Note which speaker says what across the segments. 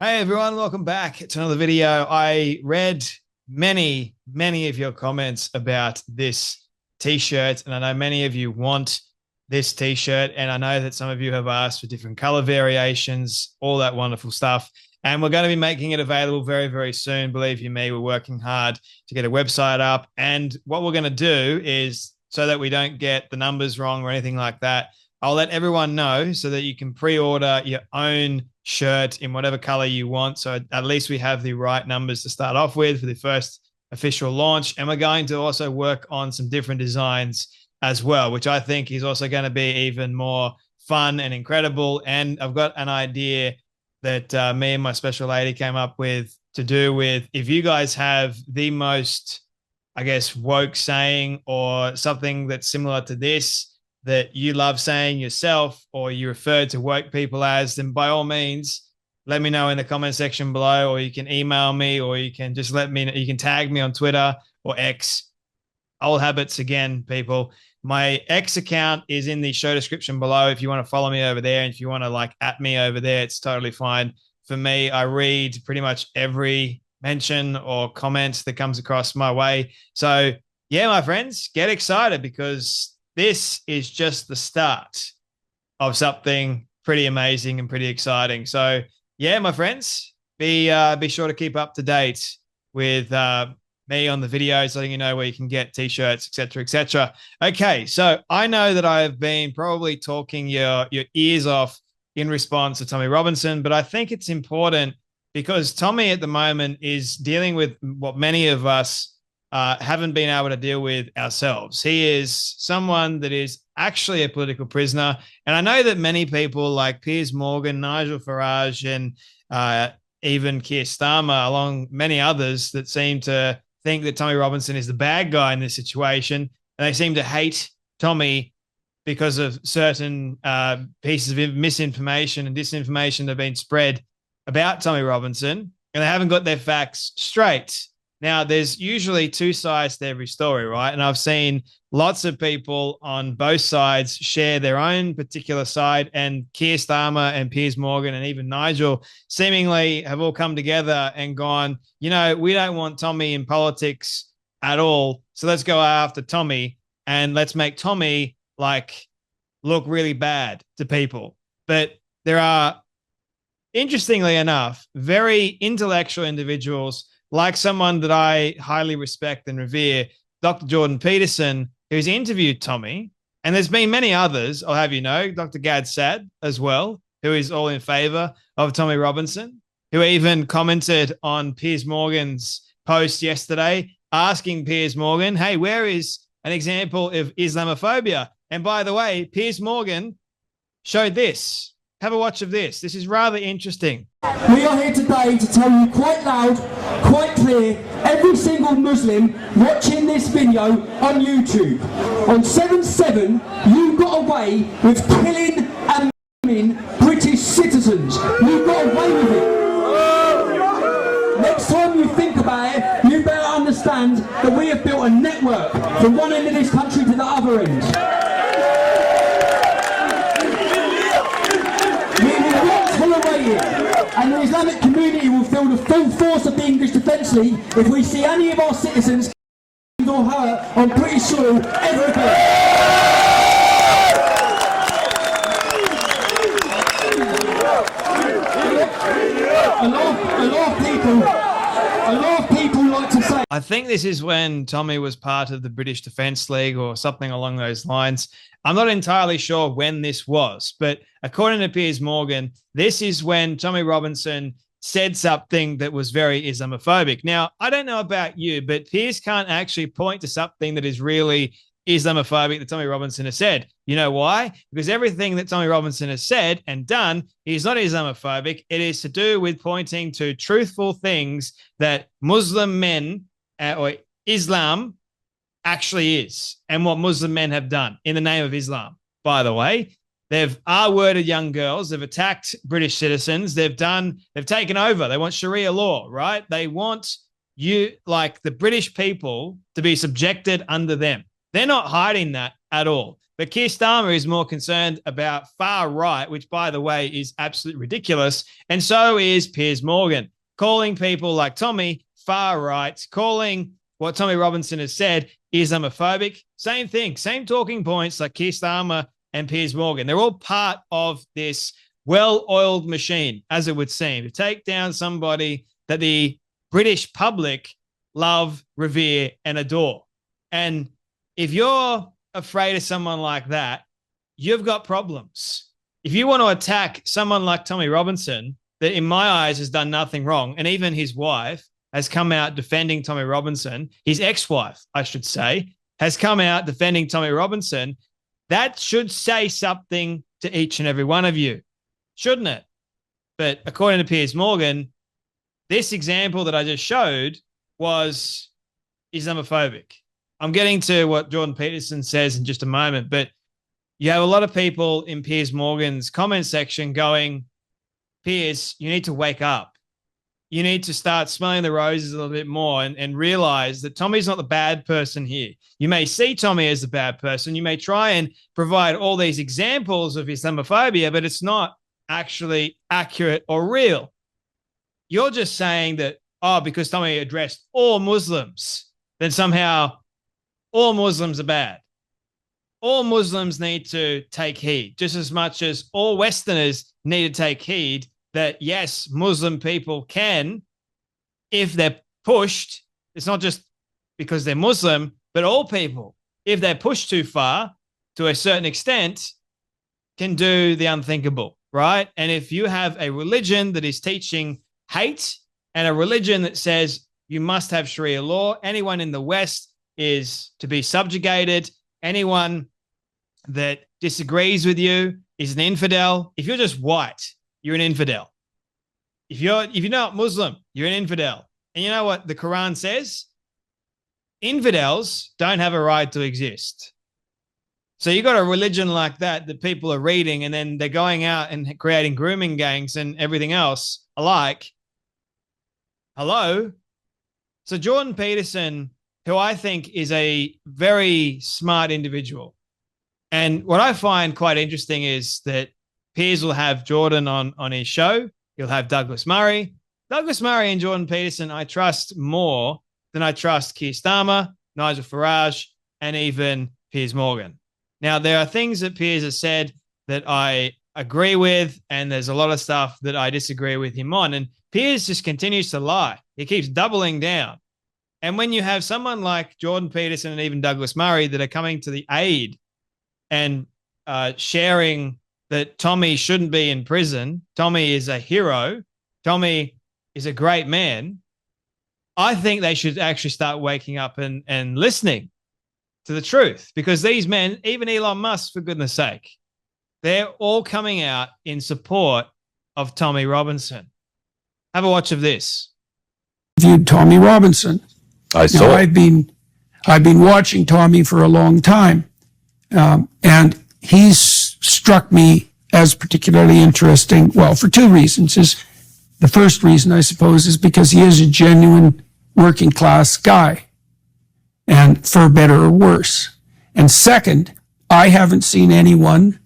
Speaker 1: Hey everyone, welcome back to another video. I read many of your comments about this t-shirt, and I know many of you want this t-shirt, and I know that some of you have asked for different color variations, all that wonderful stuff. And we're going to be making it available very soon. Believe you me, we're working hard to get a website up. And what we're going to do is, so that we don't get the numbers wrong or anything like that, I'll let everyone know so that you can pre-order your own shirt in whatever color you want. So at least we have the right numbers to start off with for the first official launch. And we're going to also work on some different designs as well, which I think is also going to be even more fun and incredible. And I've got an idea that me and my special lady came up with to do with, if you guys have the most, I guess, woke saying or something that's similar to this that you love saying yourself, or you refer to woke people as, then by all means, let me know in the comment section below, or you can email me, or you can just let me know. You can tag me on Twitter or X. Old habits again, people. My X account is in the show description below if you want to follow me over there. And if you want to like at me over there, it's totally fine. For me, I read pretty much every mention or comment that comes across my way. So yeah, my friends, get excited, because this is just the start of something pretty amazing and pretty exciting. So yeah, my friends, be sure to keep up to date with me on the videos, letting you know where you can get t-shirts, etc., etc. Okay, so I know that I've been probably talking your ears off in response to Tommy Robinson, but I think it's important because Tommy at the moment is dealing with what many of us haven't been able to deal with ourselves. He is someone that is actually a political prisoner. And I know that many people like Piers Morgan, Nigel Farage, and even Keir Starmer, along many others, that seem to think that Tommy Robinson is the bad guy in this situation. And they seem to hate Tommy because of certain pieces of misinformation and disinformation that have been spread about Tommy Robinson, and they haven't got their facts straight. Now, there's usually two sides to every story, right? And I've seen lots of people on both sides share their own particular side, and Keir Starmer and Piers Morgan and even Nigel seemingly have all come together and gone, you know, we don't want Tommy in politics at all, so let's go after Tommy and let's make Tommy like look really bad to people. But there are, interestingly enough, very intellectual individuals, like someone that I highly respect and revere, Dr. Jordan Peterson, who's interviewed Tommy. And there's been many others, I'll have you know, Dr. Gad Sad as well, who is all in favor of Tommy Robinson, who even commented on Piers Morgan's post yesterday, asking Piers Morgan, hey, where is an example of Islamophobia? And by the way, Piers Morgan showed this. Have a watch of this. This is rather interesting.
Speaker 2: We are here today to tell you quite loud, quite clear, every single Muslim watching this video on YouTube. On 7/7, you got away with killing and maiming British citizens. You got away with it. Next time you think about it, you better understand that we have built a network from one end of this country to the other end. And the Islamic community will feel the full force of the English Defence League if we see any of our citizens or hurt on British soil ever again. A lot of people like to say,
Speaker 1: I think this is when Tommy was part of the British Defence League or something along those lines. I'm not entirely sure when this was, but according to Piers Morgan, this is when Tommy Robinson said something that was very Islamophobic. Now, I don't know about you, but Piers can't actually point to something that is really Islamophobic that Tommy Robinson has said. You know why? Because everything that Tommy Robinson has said and done is not Islamophobic. It is to do with pointing to truthful things that Muslim men or Islam actually is, and what Muslim men have done in the name of Islam. By the way, they've R-worded young girls. They've attacked British citizens. They've taken over. They want Sharia law, right? They want you, like the British people, to be subjected under them. They're not hiding that at all. But Keir Starmer is more concerned about far right, which, by the way, is absolutely ridiculous. And so is Piers Morgan, calling people like Tommy far right, calling what Tommy Robinson has said Islamophobic. Same thing, same talking points like Keir Starmer and Piers Morgan. They're all part of this well-oiled machine, as it would seem, to take down somebody that the British public love, revere, and adore. And if you're afraid of someone like that, you've got problems. If you want to attack someone like Tommy Robinson, that in my eyes has done nothing wrong, and even his wife has come out defending Tommy Robinson, his ex-wife, I should say, has come out defending Tommy Robinson, that should say something to each and every one of you, shouldn't it? But according to Piers Morgan, this example that I just showed was Islamophobic. I'm getting to what Jordan Peterson says in just a moment, but you have a lot of people in Piers Morgan's comment section going, Piers, you need to wake up. You need to start smelling the roses a little bit more and realize that Tommy's not the bad person here. You may see Tommy as the bad person. You may try and provide all these examples of Islamophobia, but it's not actually accurate or real. You're just saying that, because Tommy addressed all Muslims, then somehow all Muslims are bad. All Muslims need to take heed, just as much as all Westerners need to take heed that, yes, Muslim people can, if they're pushed, it's not just because they're Muslim, but all people, if they're pushed too far to a certain extent, can do the unthinkable, right? And if you have a religion that is teaching hate and a religion that says you must have Sharia law, anyone in the West is to be subjugated, anyone that disagrees with you is an infidel. If you're just white, you're an infidel. If you're not Muslim, you're an infidel. And you know what the Quran says? Infidels don't have a right to exist. So you got a religion like that people are reading, and then they're going out and creating grooming gangs and everything else alike. Hello? So Jordan Peterson, who I think is a very smart individual, and what I find quite interesting is that Piers will have Jordan on his show. He'll have Douglas Murray. Douglas Murray and Jordan Peterson I trust more than I trust Keir Starmer, Nigel Farage, and even Piers Morgan. Now, there are things that Piers has said that I agree with, and there's a lot of stuff that I disagree with him on. And Piers just continues to lie. He keeps doubling down. And when you have someone like Jordan Peterson and even Douglas Murray that are coming to the aid and sharing that Tommy shouldn't be in prison, Tommy is a hero, Tommy is a great man, I think they should actually start waking up and listening to the truth, because these men, even Elon Musk, for goodness sake, they're all coming out in support of Tommy Robinson. Have a watch of this.
Speaker 3: Viewed Tommy Robinson.
Speaker 4: I saw.
Speaker 3: Now, I've been watching Tommy for a long time, and he's struck me as particularly interesting. Well, for two reasons. The first reason, I suppose, is because he is a genuine working class guy, and for better or worse. And second, I haven't seen anyone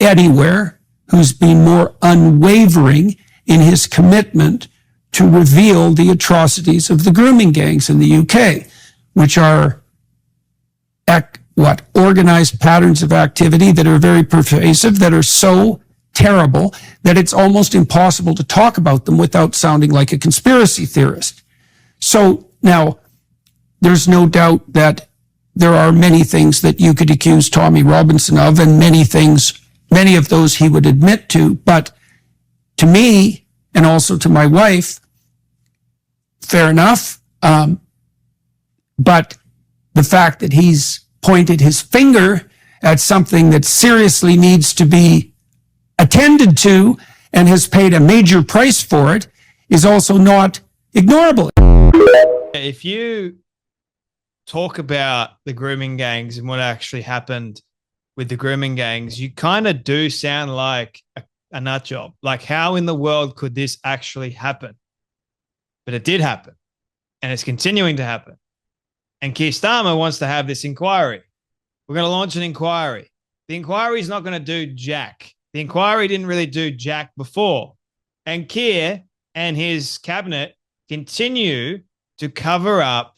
Speaker 3: anywhere who's been more unwavering in his commitment to reveal the atrocities of the grooming gangs in the UK, which are organized patterns of activity that are very pervasive, that are so terrible that it's almost impossible to talk about them without sounding like a conspiracy theorist. So now, there's no doubt that there are many things that you could accuse Tommy Robinson of, and many of those he would admit to. But to me, and also to my wife, fair enough. But the fact that he's pointed his finger at something that seriously needs to be attended to and has paid a major price for it is also not ignorable.
Speaker 1: If you talk about the grooming gangs and what actually happened with the grooming gangs, you kind of do sound like a nut job. Like, how in the world could this actually happen? But it did happen, and it's continuing to happen. And Keir Starmer wants to have this inquiry. We're going to launch an inquiry. The inquiry is not going to do jack. The inquiry didn't really do jack before. And Keir and his cabinet continue to cover up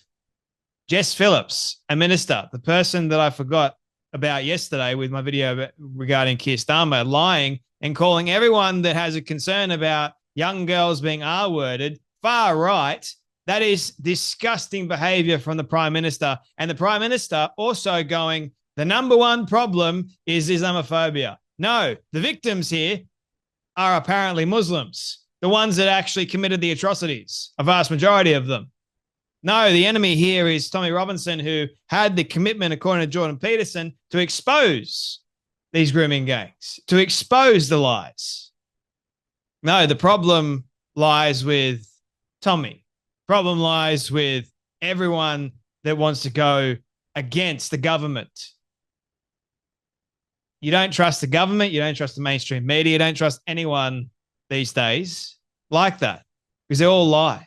Speaker 1: Jess Phillips, a minister, the person that I forgot about yesterday with my video regarding Keir Starmer, lying and calling everyone that has a concern about young girls being R-worded far right. That is disgusting behavior from the Prime Minister. And the Prime Minister also going, the number one problem is Islamophobia. No, the victims here are apparently Muslims, the ones that actually committed the atrocities, a vast majority of them. No, the enemy here is Tommy Robinson, who had the commitment, according to Jordan Peterson, to expose these grooming gangs, to expose the lies. No, the problem lies with Tommy. Problem lies with everyone that wants to go against the government. You don't trust the government. You don't trust the mainstream media. You don't trust anyone these days like that because they all lie.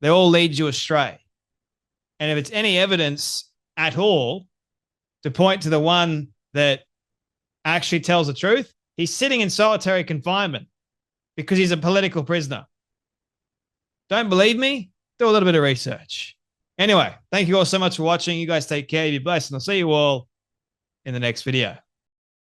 Speaker 1: They all lead you astray. And if it's any evidence at all to point to the one that actually tells the truth, he's sitting in solitary confinement because he's a political prisoner. Don't believe me? Do a little bit of research. Anyway, thank you all so much for watching. You guys take care. Be blessed, and I'll see you all in the next video.